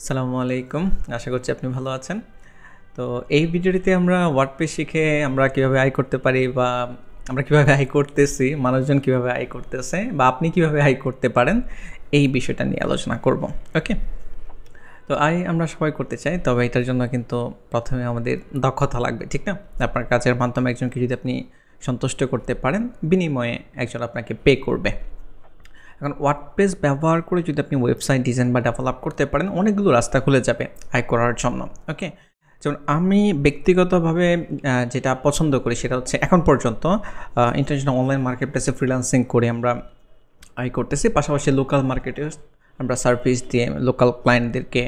আসসালামু আলাইকুম। আশা করছি আপনি ভালো আছেন। তো এই ভিডিওটিতে আমরা ওয়ার্ডপ্রেস শিখে আমরা কিভাবে আয় করতে পারি বা আমরা কিভাবে আয় করতেছি, মানুষজন কিভাবে আয় করতেছে বা আপনি কিভাবে আয় করতে পারেন এই বিষয়টা নিয়ে আলোচনা করব। ওকে, তো আয় আমরা সবাই করতে চাই, তবে এটার জন্য কিন্তু প্রথমে আমাদের দক্ষতা লাগবে, ঠিক না? আপনার কাজের মাধ্যমে একজনকে যদি আপনি সন্তুষ্ট করতে পারেন, বিনিময়ে একজন আপনাকে পে করবে। এখন ওয়ার্ডপ্রেস ব্যবহার করে যদি আপনি ওয়েবসাইট ডিজাইন বা ডেভেলপ করতে পারেন, অনেকগুলো রাস্তা খুলে যাবে আয় করার জন্য। ওকে, যেমন আমি ব্যক্তিগতভাবে যেটা পছন্দ করি সেটা হচ্ছে এখন পর্যন্ত ইন্টারন্যাশনাল অনলাইন মার্কেটপ্লেসে ফ্রিল্যান্সিং করে আমরা আয় করতেছি, পাশাপাশি লোকাল মার্কেটে আমরা সার্ভিস দিয়ে লোকাল ক্লায়েন্টদেরকে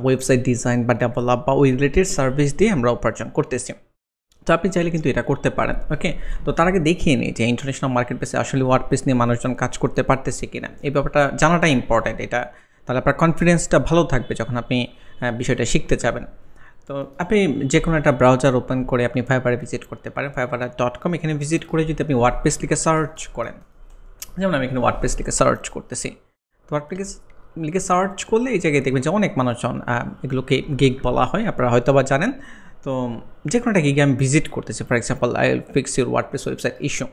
ওয়েবসাইট ডিজাইন বা ডেভেলপ বা ওই রিলেটেড সার্ভিস দিয়ে আমরা উপার্জন করতেছি। তো আপনি চাইলে কিন্তু এটা করতে পারেন। ওকে, তো তার আগে দেখিয়ে নিই যে ইন্টারন্যাশনাল মার্কেটপ্লেসে আসলে ওয়ার্ডপ্রেস নিয়ে মানুষজন কাজ করতে পারতেছে কিনা, এই ব্যাপারটা জানাটা ইম্পর্ট্যান্ট। এটা তাহলে আপনার কনফিডেন্সটা ভালো থাকবে যখন আপনি বিষয়টা শিখতে যাবেন। তো আপনি যে কোনো একটা ব্রাউজার ওপেন করে আপনি ফাইবারে ভিজিট করতে পারেন, fiverr.com। এখানে ভিজিট করে যদি আপনি ওয়ার্ডপ্রেস লিখে সার্চ করেন, যেমন আমি এখানে ওয়ার্ডপ্রেস লিখে সার্চ করতেছি, তো ওয়ার্ডপ্রেস লিখে সার্চ করলে এই জায়গায় দেখবেন যে অনেক মানুষজন, এগুলোকে গিগ বলা হয়, আপনারা হয়তো বা জানেন। তো যে কোনো একটা গিগে আমি ভিজিট করতেছি, for example I will fix your WordPress website issue.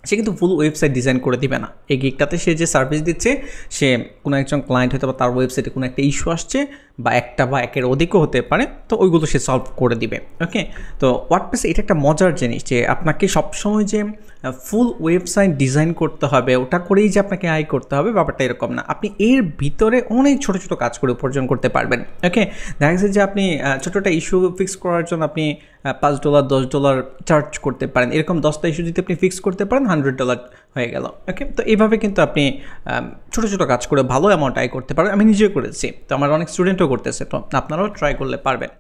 সে কিন্তু ফুল ওয়েবসাইট ডিজাইন করে দিবে না। এই গিগটাতে সে যে সার্ভিস দিচ্ছে, সে কোনো একজন ক্লায়েন্ট হয়তো বা তার ওয়েবসাইটে কোনো একটা ইস্যু আসছে বা একটা বা একের অধিকও হতে পারে, তো ওইগুলো সে সলভ করে দিবে। ওকে, তো ওয়ার্ডপ্রেসে এটা একটা মজার জিনিস যে আপনাকে সবসময় যে ফুল ওয়েবসাইট ডিজাইন করতে হবে, ওটা করেই যে আপনাকে আয় করতে হবে, ব্যাপারটা এরকম না। আপনি এর ভিতরে অনেক ছোটো ছোটো কাজ করে উপার্জন করতে পারবেন। ওকে, দেখা যাচ্ছে যে আপনি ছোটো একটা ইস্যু ফিক্স করার জন্য আপনি $5 $10 চার্জ করতে পারেন। এরকম 10টা ইস্যু যদি আপনি ফিক্স করতে পারেন, $100 হয়ে গেল। ওকে, তো এইভাবে কিন্তু আপনি ছোটো ছোটো কাজ করে ভালো অ্যামাউন্ট আয় করতে পারেন। আমি নিজেও করেছি, তো আমার অনেক স্টুডেন্টও করতেছে, তো আপনারাও ট্রাই করলে পারবেন।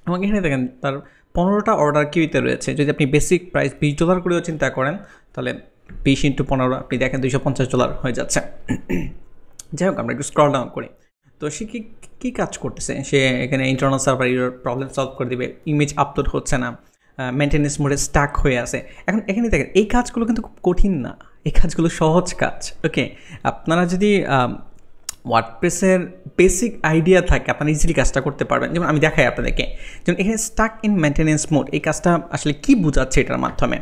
এবং এখানে দেখেন তার 15টা অর্ডার কিউতে রয়েছে। যদি আপনি বেসিক প্রাইস $20 করেও চিন্তা করেন, তাহলে 20 × 15 আপনি দেখেন $250 হয়ে যাচ্ছে। যাই হোক, আমরা একটু স্ক্রল ডাউন করি। তো সে কী কাজ করতেছে, সে এখানে ইন্টারনাল সার্ভার প্রবলেম সলভ করে দেবে, ইমেজ আপলোড হচ্ছে না, মেনটেন্যান্স মোডে স্টাক হয়ে আছে। এখন এখানে দেখেন এই কাজগুলো কিন্তু খুব কঠিন না, এই কাজগুলো সহজ কাজ। ওকে, আপনারা যদি ওয়ার্ডপ্রেসের বেসিক আইডিয়া থাকে, আপনারা ইজিলি কাজটা করতে পারবেন। যেমন আমি দেখাই আপনাদেরকে, যেমন এখানে স্টাক ইন মেনটেন্যান্স মোড, এই কাজটা আসলে কী বোঝাচ্ছে এটার মাধ্যমে।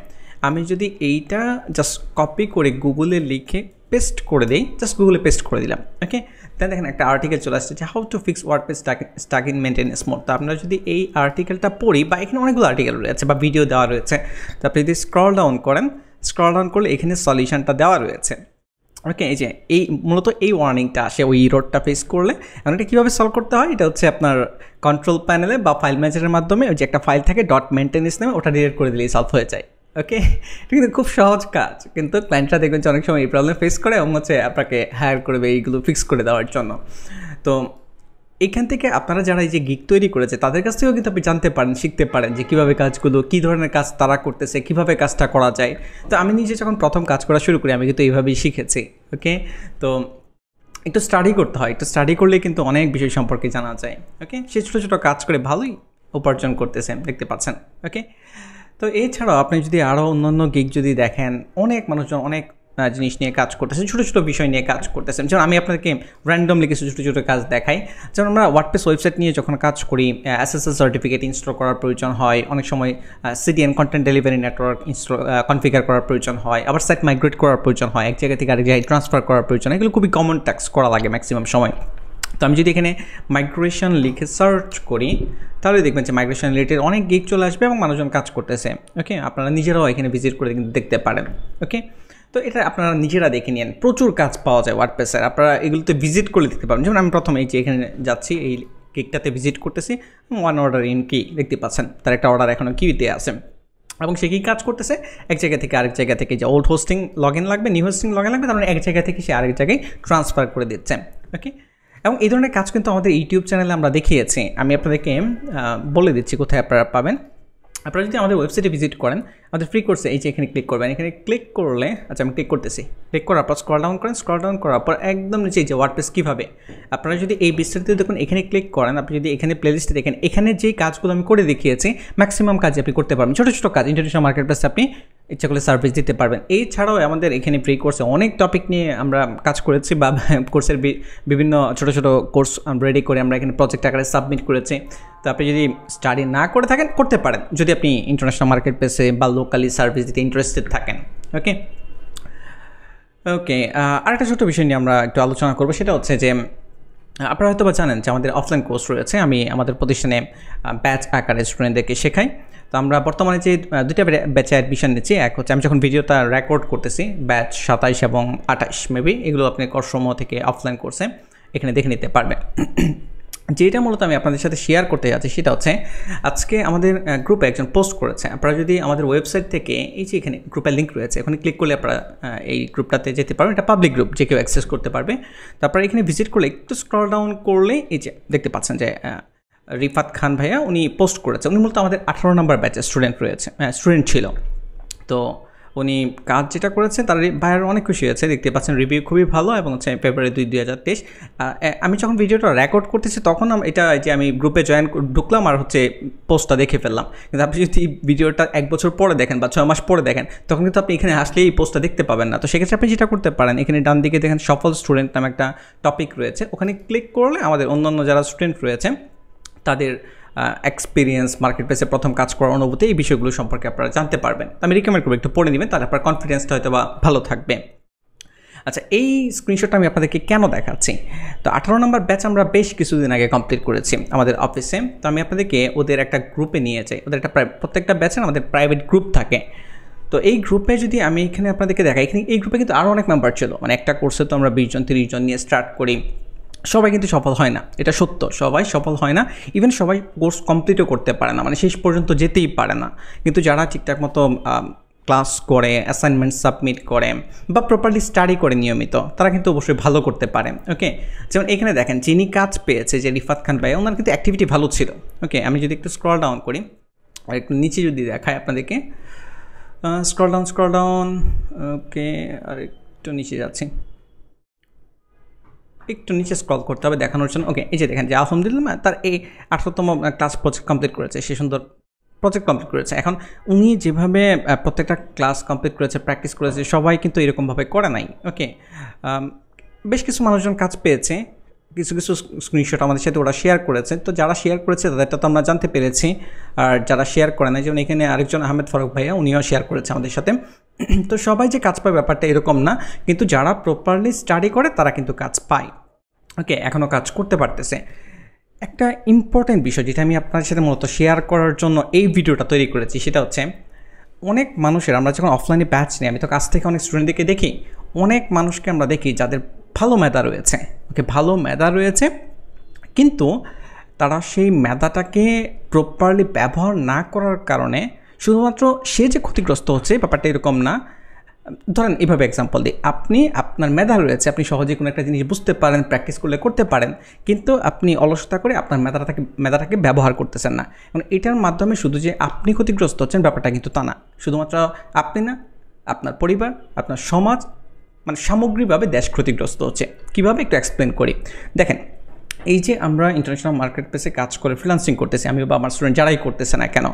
আমি যদি এইটা জাস্ট কপি করে গুগলে লিখে পেস্ট করে দিই, জাস্ট গুগলে পেস্ট করে দিলাম। ওকে, তাই দেখেন একটা আর্টিকেল চলে আসছে যে how to fix WordPress stuck in maintenance mode. তো আপনারা যদি এই আর্টিকেলটা পড়ি, বা এখানে অনেকগুলো আর্টিকেল রয়েছে বা ভিডিও দেওয়া রয়েছে, তো আপনি যদি স্ক্রল ডাউন করেন, স্ক্রল ডাউন করলে এখানে সলিউশনটা দেওয়া রয়েছে। ওকে, এই যে এই মূলত এই ওয়ার্নিংটা আসে ওই ইররটা ফেস করলে। এখন এটা কীভাবে সলভ করতে হয়, এটা হচ্ছে আপনার কন্ট্রোল প্যানেলে বা ফাইল ম্যানেজারের মাধ্যমে ওই যে একটা ফাইল থাকে .maintenance নামে, ওটা ডিলিট করে দিলেই সলভ হয়ে যায়। ওকে, এটা কিন্তু খুব সহজ কাজ, কিন্তু ক্লায়েন্টরা দেখবেন যে অনেক সময় এই প্রবলেম ফেস করে এবং হচ্ছে আপনাকে হায়ার করবে এইগুলো ফিক্স করে দেওয়ার জন্য। তো এখান থেকে আপনারা যারা এই যে গিগ তৈরি করেছে তাদের কাছ থেকেও কিন্তু আপনি জানতে পারেন, শিখতে পারেন যে কীভাবে কাজগুলো, কী ধরনের কাজ তারা করতেছে, কীভাবে কাজটা করা যায়। তো আমি নিজে যখন প্রথম কাজ করা শুরু করি, আমি কিন্তু এইভাবেই শিখেছি। ওকে, তো একটু স্টাডি করতে হয়, একটু স্টাডি করলে কিন্তু অনেক বিষয় সম্পর্কে জানা যায়। ওকে, সে ছোটো ছোটো কাজ করে ভালোই উপার্জন করতেছেন, দেখতে পাচ্ছেন। ওকে, তো এছাড়াও আপনি যদি আরও অন্যান্য গিগ যদি দেখেন, অনেক মানুষজন অনেক জিনিস নিয়ে কাজ করতেছেন, ছোটো ছোটো বিষয় নিয়ে কাজ করতেছেন। যেমন আমি আপনাদেরকে র্যান্ডমলি কিছু ছোটো ছোটো কাজ দেখাই। যেমন আমরা ওয়ার্ডপ্রেস ওয়েবসাইট নিয়ে যখন কাজ করি, SSL সার্টিফিকেট ইনস্টল করার প্রয়োজন হয়, অনেক সময় CDN content delivery network configure করার প্রয়োজন হয়, আবার সাইট মাইগ্রেট করার প্রয়োজন হয়, এক জায়গা থেকে আরেক জায়গায় ট্রান্সফার করার প্রয়োজন। এগুলো খুবই কমন টাস্ক করা লাগে ম্যাক্সিমাম সময়। তো আমি যদি এখানে মাইগ্রেশন লিখে সার্চ করি, তাহলে দেখবেন যে মাইগ্রেশন রিলেটেড অনেক গিগ চলে আসবে এবং মানুষজন কাজ করতেছে। ওকে, আপনারা নিজেরাও এখানে ভিজিট করে কিন্তু দেখতে পারেন। ওকে, তো এটা আপনারা নিজেরা দেখে নিন, প্রচুর কাজ পাওয়া যায় ওয়ার্ডপ্রেসের, আপনারা এগুলোতে ভিজিট করলে দেখতে পাবেন। যেমন আমি প্রথমে এই যে এখানে যাচ্ছি, এই গিগটাতে ভিজিট করতেছি, 1 অর্ডার ইন কি দেখতে পাচ্ছেন, তার একটা অর্ডার এখনও কিউতে আছে এবং সে কী কাজ করতেছে, এক জায়গা থেকে আরেক জায়গা থেকে যে ওল্ড হোস্টিং লগ ইন লাগবে, নিউ হোস্টিং লগ ইন লাগবে, তার মানে এক জায়গা থেকে সে আরেক জায়গায় ট্রান্সফার করে দিচ্ছে। ওকে, এবং এই ধরনের কাজ কিন্তু আমাদের ইউটিউব চ্যানেলে আমরা দেখিয়েছি। আমি আপনাদেরকে বলে দিচ্ছি কোথায় আপনারা পাবেন। আপনারা যদি আমাদের ওয়েবসাইটে ভিজিট করেন, আমাদের ফ্রি কোর্সে এই যে এখানে ক্লিক করবেন, এখানে ক্লিক করলে, আচ্ছা আমি ক্লিক করতেছি, ক্লিক করার পর স্ক্রল ডাউন করেন, স্ক্রল ডাউন করার পর একদম নিচে যে ওয়ার্ডপ্রেস কীভাবে, আপনারা যদি এই বিস্তারিত দেখুন এখানে ক্লিক করেন, আপনি যদি এখানে প্লেলিস্টে দেখেন, এখানে যেই কাজগুলো আমি করে দেখিয়েছি ম্যাক্সিমাম কাজ আপনি করতে পারবেন। ছোটো ছোটো কাজ ইন্টারন্যাশনাল মার্কেটপ্লেসে আপনি ইচ্ছা করলে সার্ভিস দিতে পারবেন। এছাড়াও আমাদের এখানে ফ্রি কোর্সে অনেক টপিক নিয়ে আমরা কাজ করেছি, বা কোর্সের বিভিন্ন ছোটো ছোটো কোর্স রেডি করে আমরা এখানে প্রজেক্ট আকারে সাবমিট করেছি। তো আপনি যদি স্টাডি না করে থাকেন করতে পারেন, যদি আপনি ইন্টারন্যাশনাল মার্কেট প্লেসে বা লোকালি সার্ভিস দিতে ইন্টারেস্টেড থাকেন। ওকে ওকে আরেকটা ছোটো বিষয় নিয়ে আমরা একটু আলোচনা করবো, সেটা হচ্ছে যে আপনারা হয়তো বা জানেন যে আমাদের অফলাইন কোর্স রয়েছে। আমি আমাদের প্রতিষ্ঠানে ব্যাচ আকারে স্টুডেন্টদেরকে শেখাই। তো আমরা বর্তমানে যে দুইটা ব্যাচে অ্যাডমিশন নিচ্ছি, এক হচ্ছে আমি যখন ভিডিওটা রেকর্ড করতেছি ব্যাচ 27 এবং 28 মেবি, এগুলো আপনি কোর্সসমূহ থেকে অফলাইন কোর্সে এখানে দেখে নিতে পারবেন। যেটা মূলত আমি আপনাদের সাথে শেয়ার করতে যাচ্ছি সেটা হচ্ছে আজকে আমাদের গ্রুপে একজন পোস্ট করেছে। আপনারা যদি আমাদের ওয়েবসাইট থেকে এই যে এখানে গ্রুপের লিঙ্ক রয়েছে, ওখানে ক্লিক করলে আপনারা এই গ্রুপটাতে যেতে পারবেন। এটা পাবলিক গ্রুপ, যে কেউ অ্যাক্সেস করতে পারবে। তারপরে এখানে ভিজিট করলে একটু স্ক্রল ডাউন করলে এই যে দেখতে পাচ্ছেন যে রিফাত খান ভাইয়া উনি পোস্ট করেছে। উনি মূলত আমাদের 18 নম্বর ব্যাচের স্টুডেন্ট ছিল। তো উনি কাজ যেটা করেছে তার ভাইয়ের অনেক খুশি হয়েছে, দেখতে পাচ্ছেন রিভিউ খুবই ভালো, এবং হচ্ছে ফেব্রুয়ারি 2, 2023। আমি যখন ভিডিওটা রেকর্ড করতেছি তখন এটা যে আমি গ্রুপে ঢুকলাম আর হচ্ছে পোস্টটা দেখে ফেললাম। কিন্তু আপনি যদি ভিডিওটা 1 বছর পরে দেখেন বা 6 মাস পরে দেখেন, তখন কিন্তু আপনি এখানে আসলে এই পোস্টটা দেখতে পাবেন না। তো সেক্ষেত্রে আপনি যেটা করতে পারেন, এখানে ডান দিকে দেখেন সফল স্টুডেন্ট নামে একটা টপিক রয়েছে, ওখানে ক্লিক করলে আমাদের অন্যান্য যারা স্টুডেন্ট রয়েছে তাদের এক্সপিরিয়েন্স, মার্কেট প্লেসে প্রথম কাজ করার অনুভূতি, এই বিষয়গুলো সম্পর্কে আপনারা জানতে পারবেন। আমি রিকমেন্ড করবো একটু পড়ে নেবেন, তাহলে আপনার কনফিডেন্সটা হয়তো বা ভালো থাকবে। আচ্ছা, এই স্ক্রিনশটটা আমি আপনাদেরকে কেন দেখাচ্ছি? তো 18 নম্বর ব্যাচ আমরা বেশ কিছুদিন আগে কমপ্লিট করেছি আমাদের অফিসে। তো আমি আপনাদেরকে ওদের একটা গ্রুপে নিয়ে যাই। ওদের একটা প্রত্যেকটা ব্যাচের আমাদের প্রাইভেট গ্রুপ থাকে। তো এই গ্রুপে যদি আমি এখানে আপনাদেরকে দেখাই, এখানে এই গ্রুপে কিন্তু আরও অনেক মেম্বার ছিল। মানে একটা কোর্সে তো আমরা 20 জন 30 জন নিয়ে স্টার্ট করি। সবাই কিন্তু সফল হয় না, এটা সত্য, সবাই সফল হয় না। ইভেন সবাই কোর্স কমপ্লিটও করতে পারে না, মানে শেষ পর্যন্ত যেতেই পারে না। কিন্তু যারা ঠিকঠাক মতো ক্লাস করে, অ্যাসাইনমেন্ট সাবমিট করে বা প্রপারলি স্টাডি করে নিয়মিত, তারা কিন্তু অবশ্যই ভালো করতে পারে। ওকে, যেমন এখানে দেখেন যিনি কাজ পেয়েছে, যে রিফাত খান ভাই, ওনার কিন্তু অ্যাক্টিভিটি ভালো ছিল। ওকে, আমি যদি একটু স্ক্রল ডাউন করি আর একটু নিচে যদি দেখাই আপনাদেরকে, স্ক্রল ডাউন। ওকে, আর একটু নিচে যাচ্ছি, একটু নিচে স্ক্রল করতে হবে দেখানোর জন্য। ওকে, এই যে দেখেন যে আলহামদুলিল্লাহ তার এই 18তম ক্লাস প্রজেক্ট কমপ্লিট করেছে, সে সুন্দর প্রজেক্ট কমপ্লিট করেছে। এখন উনি যেভাবে প্রত্যেকটা ক্লাস কমপ্লিট করেছে, প্র্যাকটিস করেছে, সবাই কিন্তু এরকমভাবে করে নাই। ওকে, বেশ কিছু মানুষজন কাজ পেয়েছে, কিছু কিছু স্ক্রিনশট আমাদের সাথে ওরা শেয়ার করেছে। তো যারা শেয়ার করেছে তাদেরটা তো আমরা জানতে পেরেছি, আর যারা শেয়ার করে নাই, যেমন এখানে আরেকজন আহমেদ ফারুক ভাইয়া, উনিও শেয়ার করেছে আমাদের সাথে। তো সবাই যে কাজ পায় ব্যাপারটা এরকম না, কিন্তু যারা প্রপারলি স্টাডি করে তারা কিন্তু কাজ পায়। ওকে, এখনও কাজ করতে পারতেছে। একটা ইম্পর্টেন্ট বিষয় যেটা আমি আপনার সাথে মূলত শেয়ার করার জন্য এই ভিডিওটা তৈরি করেছি, সেটা হচ্ছে অনেক মানুষের, আমরা যখন অফলাইনে ব্যাচ নিই, আমি তো কাছ থেকে অনেক স্টুডেন্টদেরকে দেখি, অনেক মানুষকে আমরা দেখি যাদের ভালো মেধা রয়েছে। ওকে, ভালো মেধা রয়েছে, কিন্তু তারা সেই মেধাটাকে প্রপারলি ব্যবহার না করার কারণে শুধুমাত্র সে যে ক্ষতিগ্রস্ত হচ্ছে, ব্যাপারটা এরকম না। ধরেন এইভাবে এক্সাম্পল দিই, আপনি আপনার মেধা রয়েছে, আপনি সহজে কোনো একটা জিনিস বুঝতে পারেন, প্র্যাকটিস করলে করতে পারেন, কিন্তু আপনি অলসতা করে আপনার মেধাটাকে ব্যবহার করতেছেন না। এবং এটার মাধ্যমে শুধু যে আপনি ক্ষতিগ্রস্ত হচ্ছেন ব্যাপারটা কিন্তু তা না। শুধুমাত্র আপনি না, আপনার পরিবার, আপনার সমাজ, মানে সামগ্রিকভাবে দেশ ক্ষতিগ্রস্ত হচ্ছে। কীভাবে একটু এক্সপ্লেন করি। দেখেন, এই যে আমরা ইন্টারন্যাশনাল মার্কেট প্লেসে কাজ করে ফ্রিল্যান্সিং করতেছি, আমি বা আমার স্টুডেন্ট যারাই করতেছে না কেন,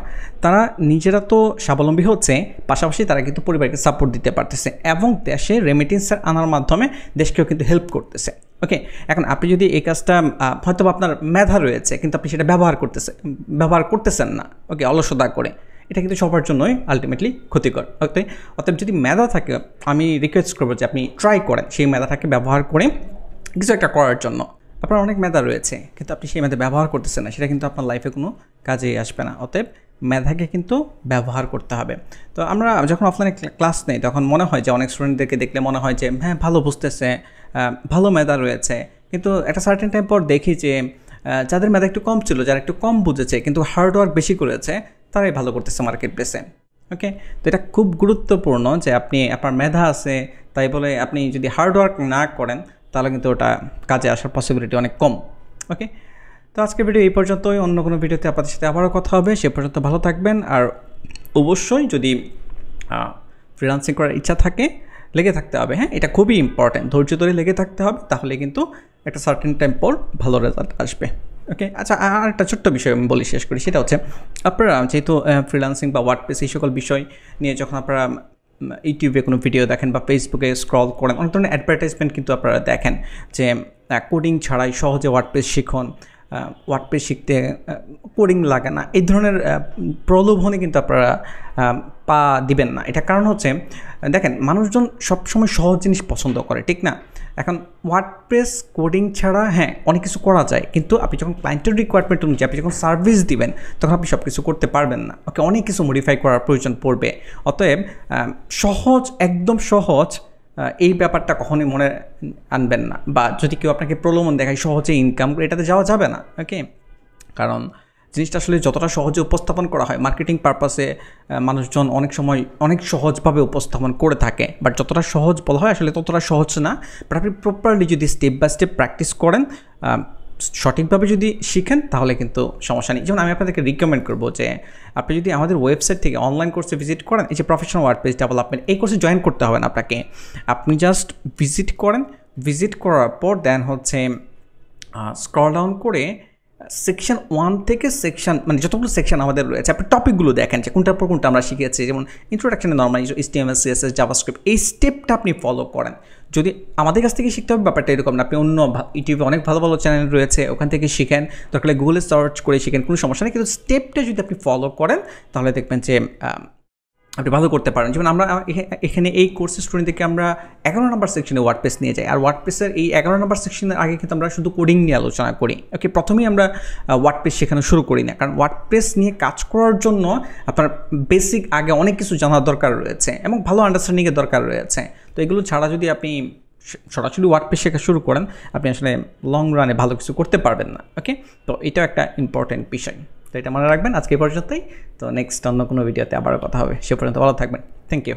তারা নিজেরা তো স্বাবলম্বী হচ্ছে, পাশাপাশি তারা কিন্তু পরিবারকে সাপোর্ট দিতে পারতেছে, এবং দেশে রেমিটেন্সের আনার মাধ্যমে দেশকেও কিন্তু হেল্প করতেছে। ওকে, এখন আপনি যদি এই কাজটা, হয়তো আপনার মেধা রয়েছে কিন্তু আপনি সেটা ব্যবহার করতেছেন না, ওকে, অলসতা করে, এটা কিন্তু সবার জন্যই আলটিমেটলি ক্ষতিকর। অতএব যদি মেধা থাকে, আমি রিকোয়েস্ট করবো যে আপনি ট্রাই করেন সেই মেধাটাকে ব্যবহার করে কিছু একটা করার জন্য। আপনার অনেক মেধা রয়েছে কিন্তু আপনি সেই মেধা ব্যবহার করতেছেন না, সেটা কিন্তু আপনার লাইফে কোনো কাজেই আসবে না। অতএব মেধাকে কিন্তু ব্যবহার করতে হবে। তো আমরা যখন অফলাইনে ক্লাস নেই, তখন মনে হয় যে অনেক স্টুডেন্টদেরকে দেখলে মনে হয় যে হ্যাঁ ভালো বুঝতেছে, ভালো মেধা রয়েছে, কিন্তু একটা সার্টেন টাইম পর দেখি যে যাদের মেধা একটু কম ছিল, যারা একটু কম বুঝেছে কিন্তু হার্ডওয়ার্ক বেশি করেছে, তারাই ভালো করতেছে মার্কেট প্লেসে। ওকে, তো এটা খুব গুরুত্বপূর্ণ যে আপনি, আপনার মেধা আছে তাই বলে আপনি যদি হার্ডওয়ার্ক না করেন, তাহলে কিন্তু ওটা কাজে আসার পসিবিলিটি অনেক কম। ওকে, তো আজকের ভিডিও এই পর্যন্তই। অন্য কোনো ভিডিওতে আপনাদের সাথে আবারও কথা হবে। সে পর্যন্ত ভালো থাকবেন। আর অবশ্যই যদি ফ্রিল্যান্সিং করার ইচ্ছা থাকে, লেগে থাকতে হবে। হ্যাঁ, এটা খুবই ইম্পর্ট্যান্ট, ধৈর্য ধরে লেগে থাকতে হবে, তাহলে কিন্তু একটা সার্টেন টাইম পর ভালো রেজাল্ট আসবে। ওকে, আচ্ছা আর একটা ছোট্ট বিষয় আমি বলি শেষ করি, সেটা হচ্ছে আপনারা যেহেতু ফ্রিল্যান্সিং বা ওয়ার্ডপ্রেস এই সকল বিষয় নিয়ে যখন আপনারা ইউটিউবে কোনো ভিডিও দেখেন বা ফেসবুকে স্ক্রল করেন, অনেক ধরনের অ্যাডভার্টাইজমেন্ট কিন্তু আপনারা দেখেন যে কোডিং ছাড়াই সহজে ওয়ার্ডপ্রেস শিখুন, ওয়ার্ডপ্রেস শিখতে কোডিং লাগে না, এই ধরনের প্রলোভনে কিন্তু আপনারা পা দিবেন না। এটা কারণ হচ্ছে দেখেন মানুষজন সবসময় সহজ জিনিস পছন্দ করে, ঠিক না? এখন ওয়ার্ডপ্রেস কোডিং ছাড়া হ্যাঁ অনেক কিছু করা যায়, কিন্তু আপনি যখন ক্লায়েন্টের রিকোয়ারমেন্ট অনুযায়ী আপনি যখন সার্ভিস দিবেন তখন আপনি সব কিছু করতে পারবেন না। ওকে, অনেক কিছু মডিফাই করার প্রয়োজন পড়বে। অতএব সহজ, একদম সহজ এই ব্যাপারটা কখনোই মনে আনবেন না, বা যদি কেউ আপনাকে প্রলোভন দেখায় সহজে ইনকাম করে, এটাতে যাওয়া যাবে না। ওকে, কারণ জিনিসটা আসলে যতটা সহজে উপস্থাপন করা হয় মার্কেটিং পারপাসে মানুষজন অনেক সময় অনেক সহজভাবে উপস্থাপন করে থাকে, বাট যতটা সহজ বলা হয় আসলে ততটা সহজ না। বাট আপনি প্রপারলি যদি স্টেপ বাই স্টেপ প্র্যাকটিস করেন, সঠিকভাবে যদি শিখেন তাহলে কিন্তু সমস্যা নেই। যেমন আমি আপনাদেরকে রিকমেন্ড করবো যে আপনি যদি আমাদের ওয়েবসাইট থেকে অনলাইন কোর্সে ভিজিট করেন, এই যে প্রফেশনাল ওয়ার্ডপ্রেস ডেভেলপমেন্ট, এই কোর্সে জয়েন করতে হবে না আপনাকে, আপনি জাস্ট ভিজিট করেন, ভিজিট করার পর দেন হচ্ছে স্ক্রল ডাউন করে সেকশন 1 থেকে সেকশন মানে যতগুলো সেকশন আমাদের রয়েছে আপনি টপিকগুলো দেখেন যে কোনটার পর কোনটা আমরা শিখেছি। যেমন ইন্ট্রোডাকশনে নর্মাল HTML CSS জাভাস্ক্রিপ্ট, এই স্টেপটা আপনি ফলো করেন। যদি আমাদের কাছ থেকে শিখতে হবে ব্যাপারটা এরকম না, আপনি অন্য ইউটিউবে অনেক ভালো ভালো চ্যানেল রয়েছে ওখান থেকে শিখেন, দরকার হলে গুগলে সার্চ করে শিখেন, কোনো সমস্যা নেই। কিন্তু স্টেপটা যদি আপনি ফলো করেন তাহলে দেখবেন যে আপনি ভালো করতে পারেন। যেমন আমরা এখানে এই কোর্সের স্টুডেন্টদেরকে আমরা 11 নম্বর সেকশনে ওয়ার্ডপ্রেস নিয়ে যাই, আর ওয়ার্ডপ্রেসের এই 11 নম্বর সেকশনের আগে কিন্তু আমরা শুধু কোডিং নিয়ে আলোচনা করি। ওকে, প্রথমেই আমরা ওয়ার্ডপ্রেস শেখানো শুরু করি না, কারণ ওয়ার্ডপ্রেস নিয়ে কাজ করার জন্য আপনার বেসিক আগে অনেক কিছু জানার দরকার রয়েছে এবং ভালো আন্ডারস্ট্যান্ডিংয়ের দরকার রয়েছে। তো এগুলো ছাড়া যদি আপনি সরাসরি ওয়ার্ডপ্রেস শেখা শুরু করেন আপনি আসলে লং রানে ভালো কিছু করতে পারবেন না। ওকে, তো এটাও একটা ইম্পর্টেন্ট বিষয়, তো এটা মনে রাখবেন। আজকে এই পর্যন্তই, তো নেক্সট অন্য কোনো ভিডিওতে আবারও কথা হবে, সে পর্যন্ত ভালো থাকবেন। Thank you.